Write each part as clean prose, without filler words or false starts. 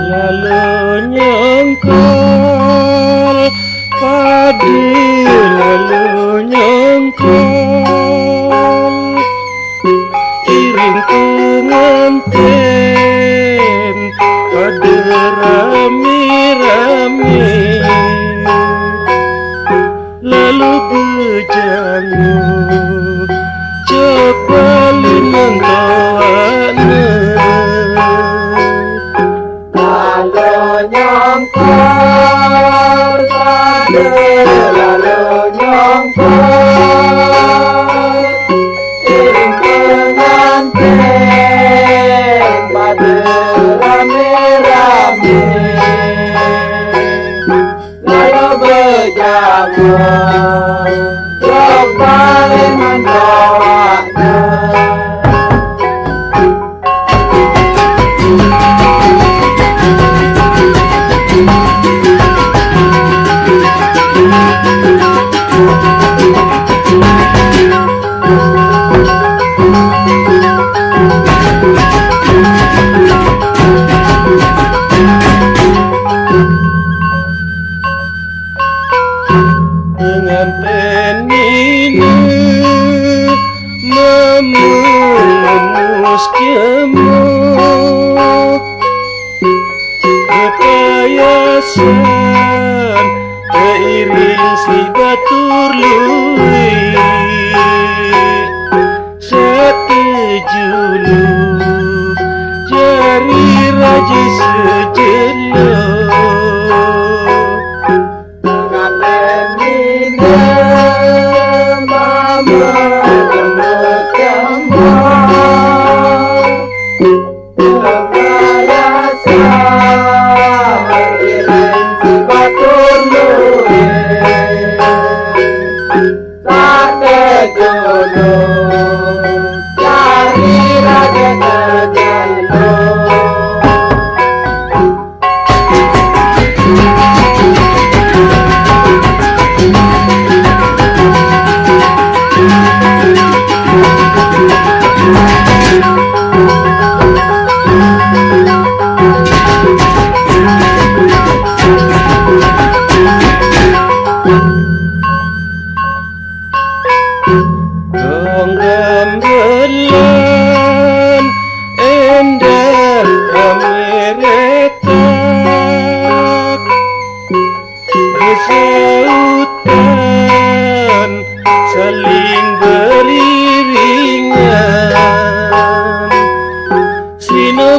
Lalu nyongkol padi, lalu nyongkol iring pengantin pada rame-rame, lalu bujangu cebalin mentoane. Nyongkol pada lalu nyongkol iring pengantin pada rame-rame, lalu berjamu cebalin mentoane. Pengantin ini memelus jemuk kepayasan keiring si batur luwi setejuluk jari raji sejeluk.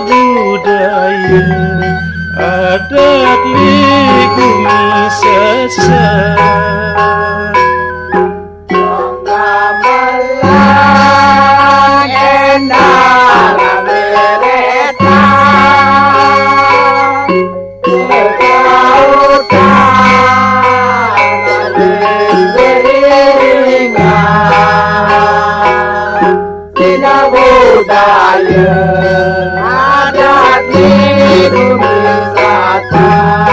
budaya adat ligumi sesat. Gamelan endah mereta kekautan beriringan Cina budaya adat ligumi sesat.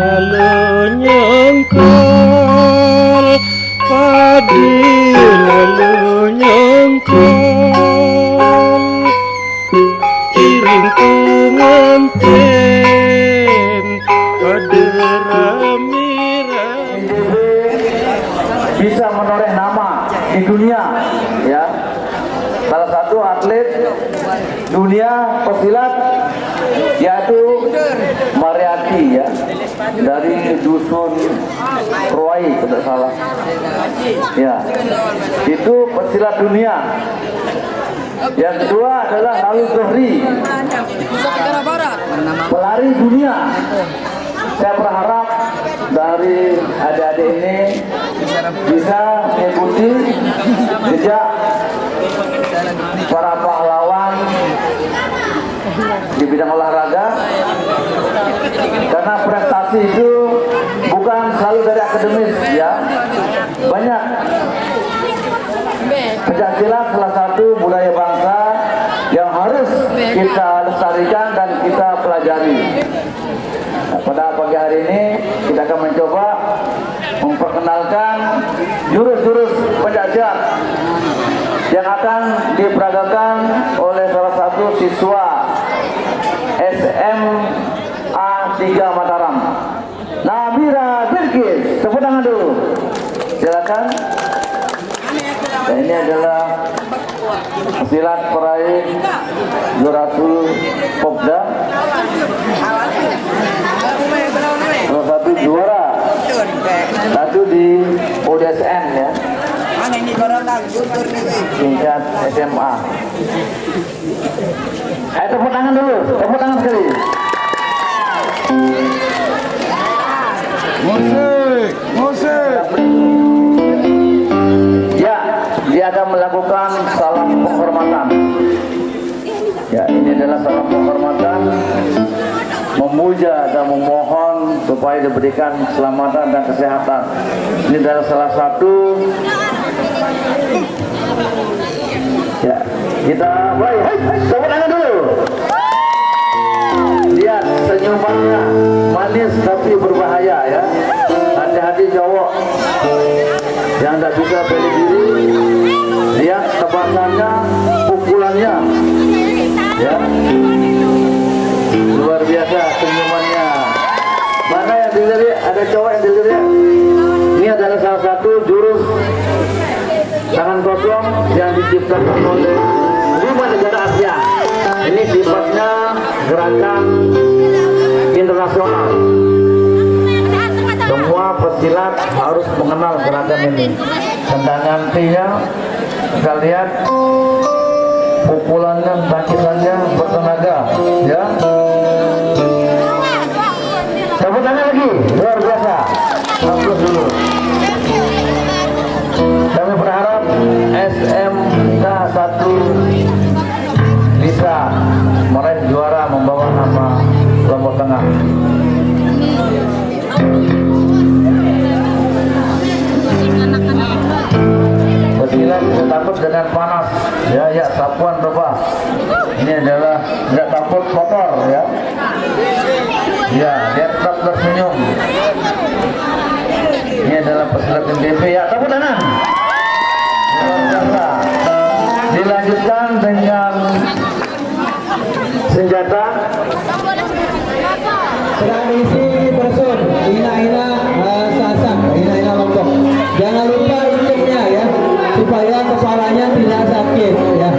Lalu nyongkol padi, lalu nyongkol iring pengantin pada rami-rami. Bisa menoreh nama di dunia, ya. Salah satu atlet dunia pesilat yaitu Mariati, ya, dari dusun Roai, tidak salah, ya, itu pesilat dunia. Yang kedua adalah Lalu Zohri, pelari dunia. Saya berharap dari adik-adik ini bisa mengikuti jejak para pahlawan di bidang olahraga, karena prestasi itu bukan selalu dari akademis, ya. Banyak. Pencaksilat salah satu budaya bangsa yang harus kita lestarikan dan kita pelajari. Nah, pada pagi hari ini kita akan mencoba memperkenalkan jurus-jurus pencaksilat yang akan diperagakan oleh salah satu siswa SMA 3 Mataram, Nabira Bilkis. Tepuk tangan dulu, silakan. Dan ini adalah silat peraih Jurasul Popda, salah satu juara satu di ODSN, ya, tingkat SMA. Ayo tepuk tangan dulu, tepuk tangan sekali. Musik, musik. Ya, dia akan melakukan salam penghormatan. Ya, ini adalah salam penghormatan, memuja dan memohon supaya diberikan keselamatan dan kesehatan. Ini adalah salah satu, ya, kita mulai. Tepuk tangan dulu. Lihat senyumannya manis tapi berbahaya, ya. Hati-hati cowok yang tidak bisa bela diri. Lihat tebasannya, pukulannya, ya, luar biasa senyumannya. Mana yang dilihat? Ada cowok yang dilihat. Ini adalah salah satu jurus tangan kosong yang diciptakan oleh 5 negara Asia. Ini sifatnya gerakan internasional. Semua pesilat harus mengenal gerakan ini. Tendangan nantinya kita lihat pukulannya, takisannya bertenaga, ya. panas. Ya, sapuan Bapak. Ini adalah nggak takut kotor ya. Ya, dia tetap tersenyum. Ini adalah peserta NTB ya, tepuk tangan. Luar biasa. Dilanjutkan dengan senjata. Tradisi bersun, ina-ina sasak, ina-ina lombok. Jangan lupa ikutnya ya, supaya kepalanya tidak sakit ya.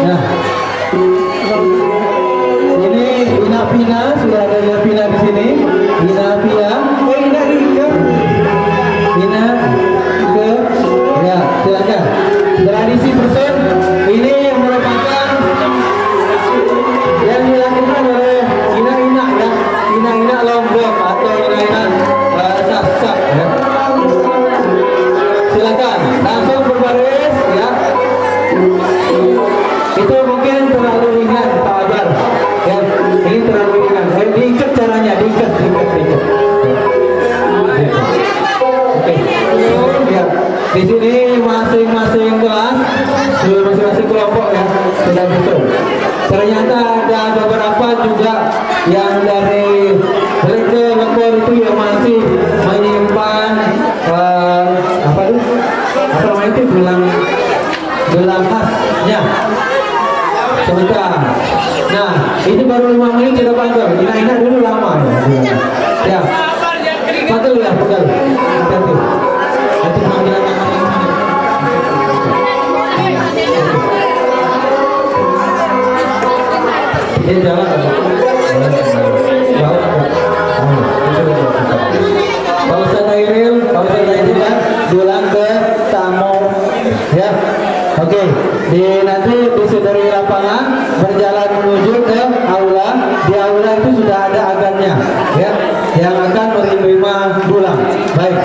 Nah, ini ina pina, sudah ada ina pina di sini. Ina pia, ina ke, ina ke, ya silakan. Tradisi bersun ini yang merupakan yang dilakukan oleh ina-ina ya, ina-ina lombok atau ina-ina sasak ya. Silakan langsung berbaris ya. Itu mungkin terlalu ringan Pak Abar ya, ini terlalu ringan. Diikat caranya, diikat. Oke. Ya. Di sini masing-masing kelas, masing-masing kelompok ya sudah betul. Ternyata ada beberapa juga yang dari lekor itu yang masih menyimpan apa namanya itu gelang khasnya. Sebentar. Nah, ini baru 5 menit kita panggil. Ina dulu lama ya. Ya. Panggil ya, panggil. Hati-hati. Nanti panggilan ini jalan. Kalau saya kan pulang ke tamu ya. Oke, nanti dari lapangan berjalan menuju ke aula. Di aula itu sudah ada agannya ya, yang akan menerima bulan. Baik,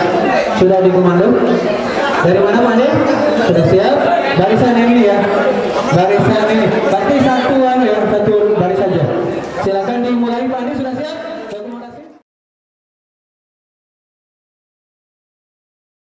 sudah dikomando. Dari mana Pak? Sudah siap? Barisan ini